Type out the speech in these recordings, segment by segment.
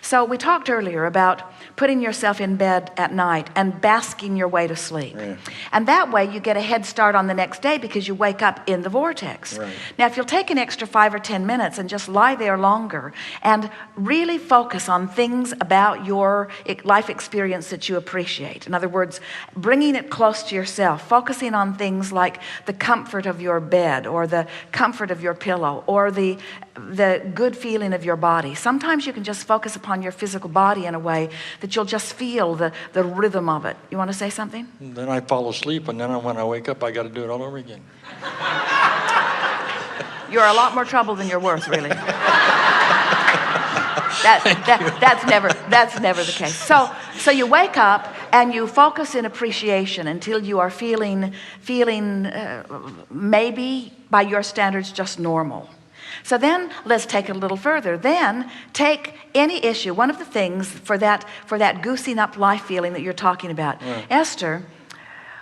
So we talked earlier about putting yourself in bed at night and basking your way to sleep. Right. And that way you get a head start on the next day because you wake up in the vortex. Right. Now, if you'll take an extra 5 or 10 minutes and just lie there longer and really focus on things about your life experience that you appreciate. In other words, bringing it close to yourself, focusing on things like the comfort of your bed or the comfort of your pillow or the good feeling of your body. Sometimes you can just focus upon your physical body in a way that you'll just feel the rhythm of it. You want to say something? Then I fall asleep, and then when I wake up, I got to do it all over again. You're a lot more trouble than you're worth, really. That's never the case. So you wake up and you focus in appreciation until you are feeling maybe by your standards just normal. So then let's take it a little further. Then take any issue, one of the things for that goosing up life feeling that you're talking about. Yeah. Esther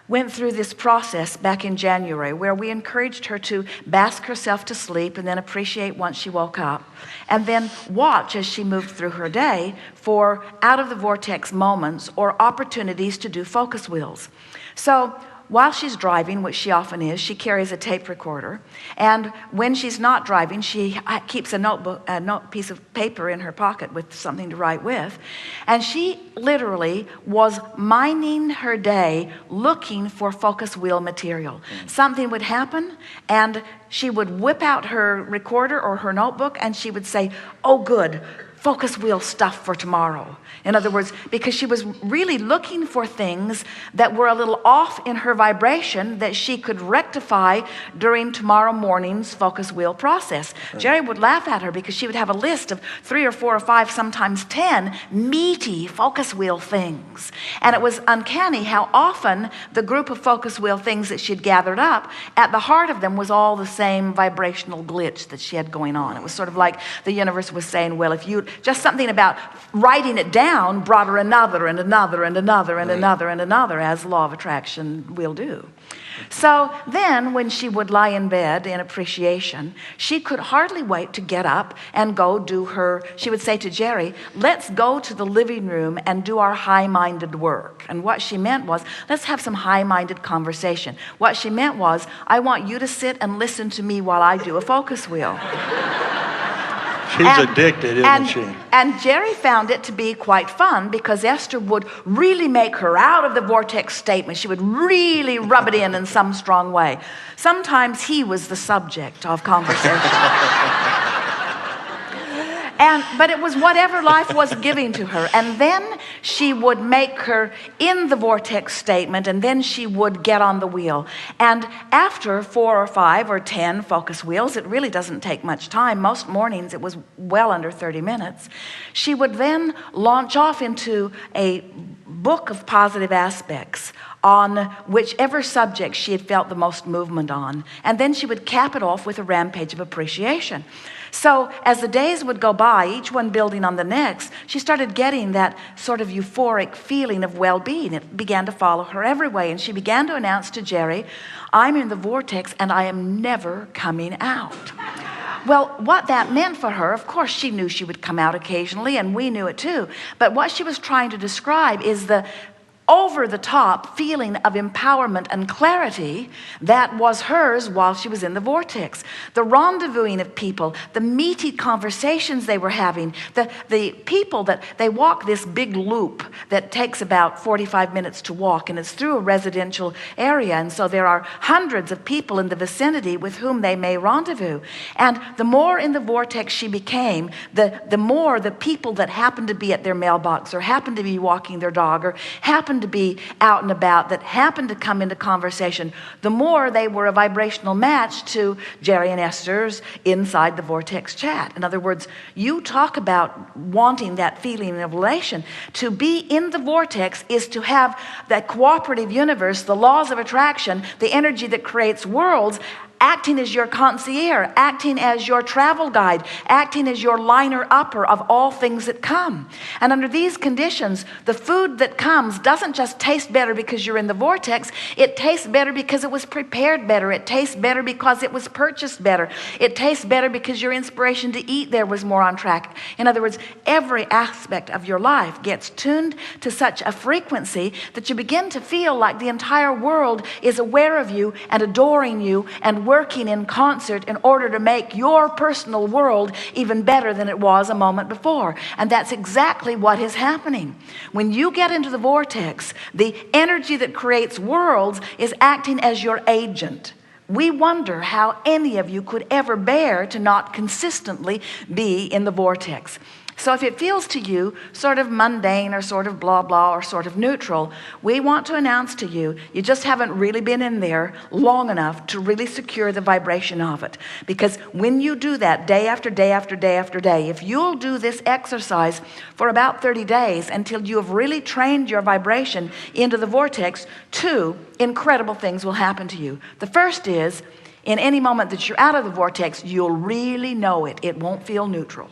went through this process back in January where we encouraged her to bask herself to sleep and then appreciate once she woke up and then watch as she moved through her day for out of the vortex moments or opportunities to do focus wheels. So while she's driving, which she often is, she carries a tape recorder. And when she's not driving, she keeps a piece of paper in her pocket with something to write with. And she literally was mining her day looking for focus wheel material. Something would happen, and she would whip out her recorder or her notebook, and she would say, "Oh, good, focus wheel stuff for tomorrow." In other words, because she was really looking for things that were a little off in her vibration that she could rectify during tomorrow morning's focus wheel process. Right. Jerry would laugh at her because she would have a list of 3 or 4 or 5, sometimes 10 meaty focus wheel things. And it was uncanny how often the group of focus wheel things that she'd gathered up, at the heart of them was all the same vibrational glitch that she had going on. It was sort of like the universe was saying, well, if you just something about writing it down brought her another and another and another and another and another, as law of attraction will do. So then when she would lie in bed in appreciation, she could hardly wait to get up and go do her, she would say to Jerry, "Let's go to the living room and do our high-minded work." And what she meant was, let's have some high-minded conversation. What she meant was, I want you to sit and listen to me while I do a focus wheel. She's addicted, isn't she? And Jerry found it to be quite fun because Esther would really make her out of the vortex statement. She would really rub it in some strong way. Sometimes he was the subject of conversation. But it was whatever life was giving to her. And then she would make her in the vortex statement, and then she would get on the wheel. And after 4 or 5 or 10 focus wheels, it really doesn't take much time. Most mornings it was well under 30 minutes. She would then launch off into a book of positive aspects on whichever subject she had felt the most movement on. And then she would cap it off with a rampage of appreciation. So as the days would go by, each one building on the next, she started getting that sort of euphoric feeling of well-being. It began to follow her every way. And she began to announce to Jerry, "I'm in the vortex and I am never coming out." Well, what that meant for her, of course, she knew she would come out occasionally, and we knew it too. But what she was trying to describe is the over-the-top feeling of empowerment and clarity that was hers while she was in the vortex. The rendezvousing of people, the meaty conversations they were having, the people that they walk this big loop that takes about 45 minutes to walk, and it's through a residential area, and so there are hundreds of people in the vicinity with whom they may rendezvous. And the more in the vortex she became, the more the people that happened to be at their mailbox or happened to be walking their dog or happened to be out and about, that happened to come into conversation, the more they were a vibrational match to Jerry and Esther's inside the vortex chat. In other words, you talk about wanting that feeling of elation. To be in the vortex is to have that cooperative universe, the laws of attraction, the energy that creates worlds acting as your concierge, acting as your travel guide, acting as your liner-upper of all things that come. And under these conditions, the food that comes doesn't just taste better because you're in the vortex. It tastes better because it was prepared better. It tastes better because it was purchased better. It tastes better because your inspiration to eat there was more on track. In other words, every aspect of your life gets tuned to such a frequency that you begin to feel like the entire world is aware of you and adoring you and working in concert in order to make your personal world even better than it was a moment before. And that's exactly what is happening. When you get into the vortex, the energy that creates worlds is acting as your agent. We wonder how any of you could ever bear to not consistently be in the vortex. So if it feels to you sort of mundane or sort of blah, blah, or sort of neutral, we want to announce to you, you just haven't really been in there long enough to really secure the vibration of it. Because when you do that day after day after day after day, if you'll do this exercise for about 30 days until you have really trained your vibration into the vortex, 2 incredible things will happen to you. The first is, in any moment that you're out of the vortex, you'll really know it. It won't feel neutral.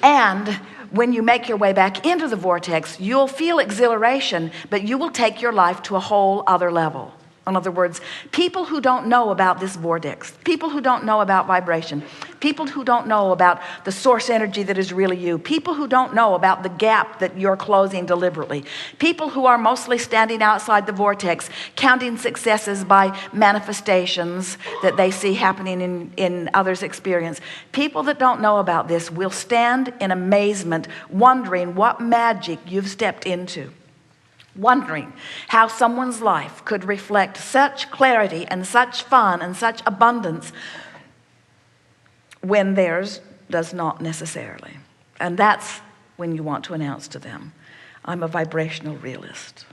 And when you make your way back into the vortex, you'll feel exhilaration, but you will take your life to a whole other level. In other words, people who don't know about this vortex, people who don't know about vibration, people who don't know about the source energy that is really you, people who don't know about the gap that you're closing deliberately, people who are mostly standing outside the vortex, counting successes by manifestations that they see happening in others' experience. People that don't know about this will stand in amazement, wondering what magic you've stepped into. Wondering how someone's life could reflect such clarity and such fun and such abundance when theirs does not necessarily. And that's when you want to announce to them, I'm a vibrational realist.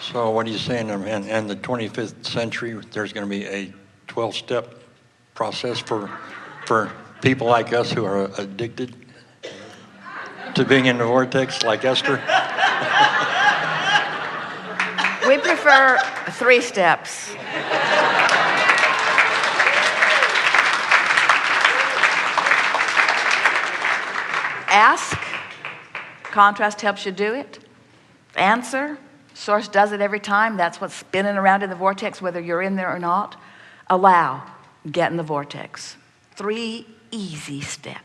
So what are you saying? In the 25th century, there's going to be a 12-step process for people like us who are addicted to being in the vortex, like Esther? We prefer 3 steps. Ask, contrast helps you do it. Answer, source does it every time. That's what's spinning around in the vortex, whether you're in there or not. Allow, get in the vortex. 3 easy steps.